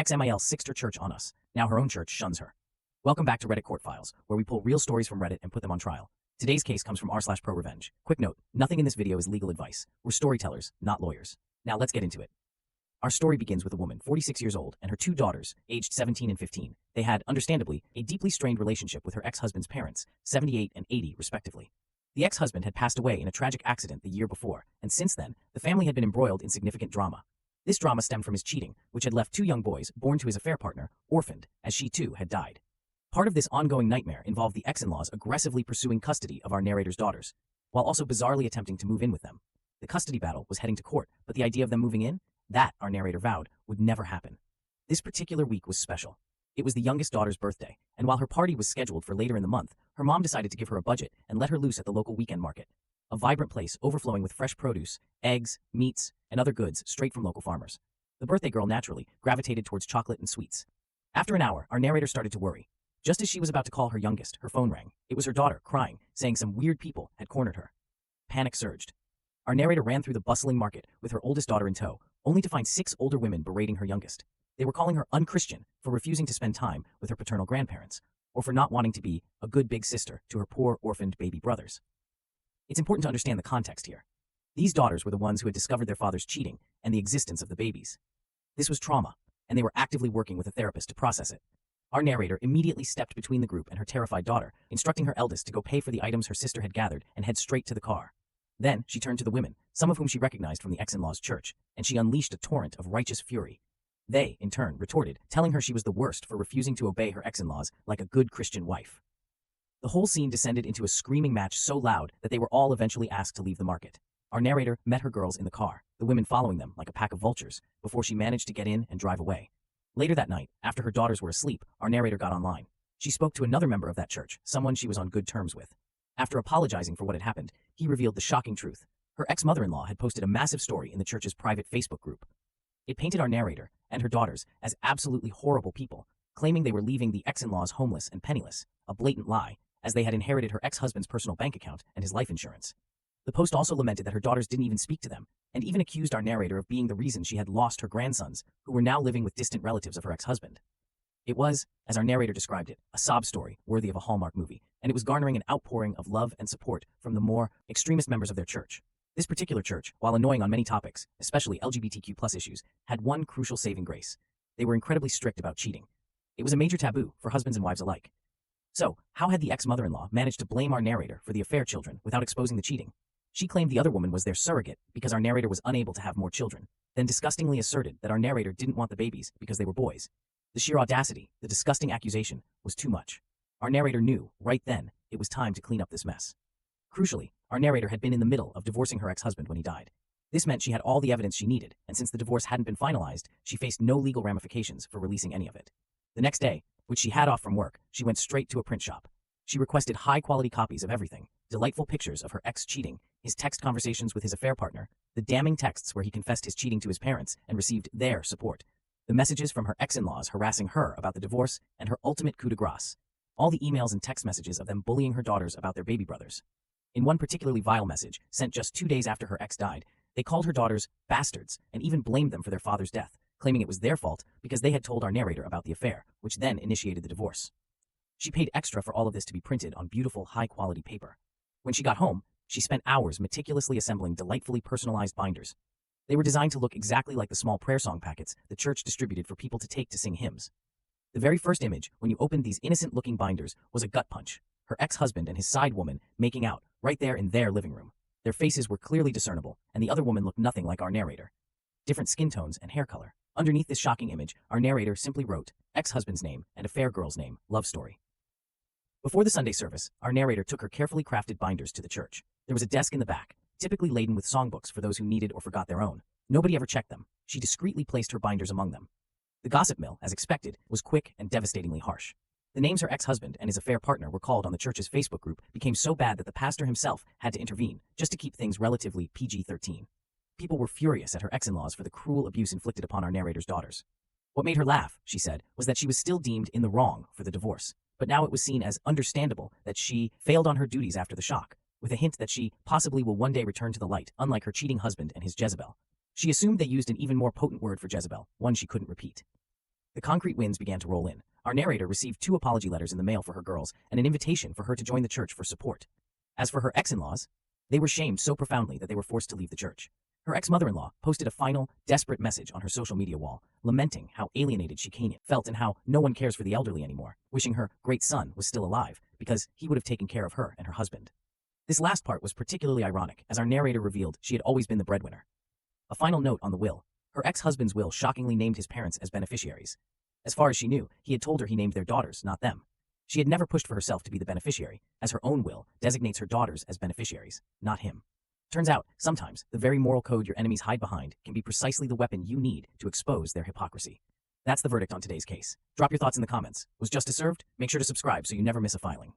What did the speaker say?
XMIL sixed her church on us. Now her own church shuns her. Welcome back to Reddit Court Files, where we pull real stories from Reddit and put them on trial. Today's case comes from r/ProRevenge. Quick note, nothing in this video is legal advice. We're storytellers, not lawyers. Now let's get into it. Our story begins with a woman, 46 years old, and her two daughters, aged 17 and 15. They had, understandably, a deeply strained relationship with her ex-husband's parents, 78 and 80, respectively. The ex-husband had passed away in a tragic accident the year before, and since then, the family had been embroiled in significant drama. This drama stemmed from his cheating, which had left two young boys, born to his affair partner, orphaned, as she too had died. Part of this ongoing nightmare involved the ex-in-laws aggressively pursuing custody of our narrator's daughters, while also bizarrely attempting to move in with them. The custody battle was heading to court, but the idea of them moving in? That, our narrator vowed, would never happen. This particular week was special. It was the youngest daughter's birthday, and while her party was scheduled for later in the month, her mom decided to give her a budget and let her loose at the local weekend market, a vibrant place overflowing with fresh produce, eggs, meats, and other goods straight from local farmers. The birthday girl naturally gravitated towards chocolate and sweets. After an hour, our narrator started to worry. Just as she was about to call her youngest, her phone rang. It was her daughter, crying, saying some weird people had cornered her. Panic surged. Our narrator ran through the bustling market with her oldest daughter in tow, only to find 6 older women berating her youngest. They were calling her unchristian for refusing to spend time with her paternal grandparents, or for not wanting to be a good big sister to her poor orphaned baby brothers. It's important to understand the context here. These daughters were the ones who had discovered their father's cheating and the existence of the babies. This was trauma, and they were actively working with a therapist to process it. Our narrator immediately stepped between the group and her terrified daughter, instructing her eldest to go pay for the items her sister had gathered and head straight to the car. Then, she turned to the women, some of whom she recognized from the ex-in-law's church, and she unleashed a torrent of righteous fury. They, in turn, retorted, telling her she was the worst for refusing to obey her ex-in-laws like a good Christian wife. The whole scene descended into a screaming match so loud that they were all eventually asked to leave the market. Our narrator met her girls in the car, the women following them like a pack of vultures, before she managed to get in and drive away. Later that night, after her daughters were asleep, our narrator got online. She spoke to another member of that church, someone she was on good terms with. After apologizing for what had happened, he revealed the shocking truth. Her ex-mother-in-law had posted a massive story in the church's private Facebook group. It painted our narrator and her daughters as absolutely horrible people, claiming they were leaving the ex-in-laws homeless and penniless, a blatant lie, as they had inherited her ex-husband's personal bank account and his life insurance. The post also lamented that her daughters didn't even speak to them, and even accused our narrator of being the reason she had lost her grandsons, who were now living with distant relatives of her ex-husband. It was, as our narrator described it, a sob story worthy of a Hallmark movie, and it was garnering an outpouring of love and support from the more extremist members of their church. This particular church, while annoying on many topics, especially LGBTQ+ issues, had one crucial saving grace. They were incredibly strict about cheating. It was a major taboo for husbands and wives alike. So, how had the ex-mother-in-law managed to blame our narrator for the affair children without exposing the cheating? She claimed the other woman was their surrogate because our narrator was unable to have more children, then disgustingly asserted that our narrator didn't want the babies because they were boys. The sheer audacity, the disgusting accusation, was too much. Our narrator knew, right then, it was time to clean up this mess. Crucially, our narrator had been in the middle of divorcing her ex-husband when he died. This meant she had all the evidence she needed, and since the divorce hadn't been finalized, she faced no legal ramifications for releasing any of it. The next day, which she had off from work, she went straight to a print shop. She requested high-quality copies of everything, delightful pictures of her ex cheating, his text conversations with his affair partner, the damning texts where he confessed his cheating to his parents and received their support, the messages from her ex-in-laws harassing her about the divorce, and her ultimate coup de grace, all the emails and text messages of them bullying her daughters about their baby brothers. In one particularly vile message, sent just 2 days after her ex died, they called her daughters bastards and even blamed them for their father's death, claiming it was their fault because they had told our narrator about the affair, which then initiated the divorce. She paid extra for all of this to be printed on beautiful, high-quality paper. When she got home, she spent hours meticulously assembling delightfully personalized binders. They were designed to look exactly like the small prayer song packets the church distributed for people to take to sing hymns. The very first image, when you opened these innocent-looking binders, was a gut punch. Her ex-husband and his side woman making out, right there in their living room. Their faces were clearly discernible, and the other woman looked nothing like our narrator. Different skin tones and hair color. Underneath this shocking image, our narrator simply wrote, ex-husband's name and affair girl's name, love story. Before the Sunday service, our narrator took her carefully crafted binders to the church. There was a desk in the back, typically laden with songbooks for those who needed or forgot their own. Nobody ever checked them. She discreetly placed her binders among them. The gossip mill, as expected, was quick and devastatingly harsh. The names her ex-husband and his affair partner were called on the church's Facebook group became so bad that the pastor himself had to intervene, just to keep things relatively PG-13. People were furious at her ex-in-laws for the cruel abuse inflicted upon our narrator's daughters. What made her laugh, she said, was that she was still deemed in the wrong for the divorce, but now it was seen as understandable that she failed on her duties after the shock, with a hint that she possibly will one day return to the light, unlike her cheating husband and his Jezebel. She assumed they used an even more potent word for Jezebel, one she couldn't repeat. The concrete wins began to roll in. Our narrator received 2 apology letters in the mail for her girls and an invitation for her to join the church for support. As for her ex-in-laws, they were shamed so profoundly that they were forced to leave the church. Her ex-mother-in-law posted a final, desperate message on her social media wall, lamenting how alienated she felt and how no one cares for the elderly anymore, wishing her great son was still alive because he would have taken care of her and her husband. This last part was particularly ironic, as our narrator revealed she had always been the breadwinner. A final note on the will. Her ex-husband's will shockingly named his parents as beneficiaries. As far as she knew, he had told her he named their daughters, not them. She had never pushed for herself to be the beneficiary, as her own will designates her daughters as beneficiaries, not him. Turns out, sometimes, the very moral code your enemies hide behind can be precisely the weapon you need to expose their hypocrisy. That's the verdict on today's case. Drop your thoughts in the comments. Was justice served? Make sure to subscribe so you never miss a filing.